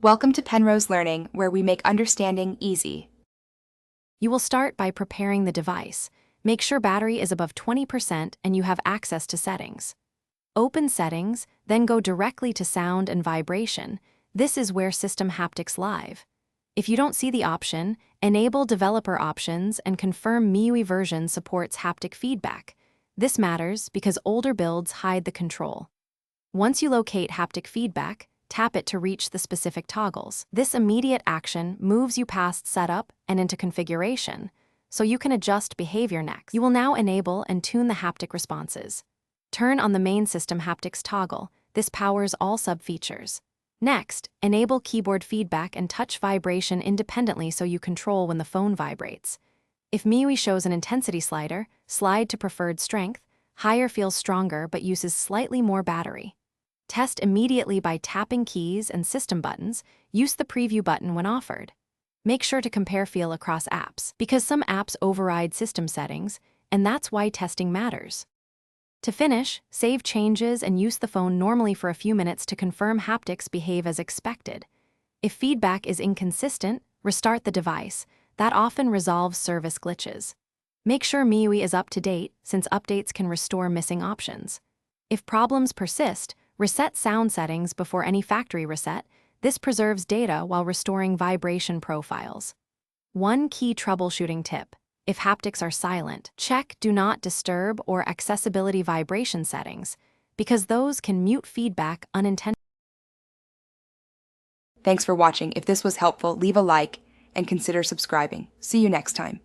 Welcome to Penrose Learning, where we make understanding easy. You will start by preparing the device. Make sure battery is above 20% and you have access to settings. Open Settings, then go directly to Sound and Vibration. This is where System Haptics Live. If you don't see the option, enable Developer Options and confirm MIUI version supports haptic feedback. This matters because older builds hide the control. Once you locate haptic feedback, tap it to reach the specific toggles. This immediate action moves you past setup and into configuration, so you can adjust behavior next. You will now enable and tune the haptic responses. Turn on the main system haptics toggle. This powers all sub-features. Next, enable keyboard feedback and touch vibration independently so you control when the phone vibrates. If MIUI shows an intensity slider, slide to preferred strength. Higher feels stronger but uses slightly more battery. Test immediately by tapping keys and system buttons. Use the preview button when offered. Make sure to compare feel across apps, because some apps override system settings, and that's why testing matters. To finish, save changes and use the phone normally for a few minutes to confirm haptics behave as expected. If feedback is inconsistent, restart the device. That often resolves service glitches. Make sure MIUI is up to date, since updates can restore missing options. If problems persist, reset sound settings before any factory reset. This preserves data while restoring vibration profiles. One key troubleshooting tip: if haptics are silent, check Do Not Disturb or Accessibility Vibration settings, because those can mute feedback unintentionally. Thanks for watching. If this was helpful, leave a like and consider subscribing. See you next time.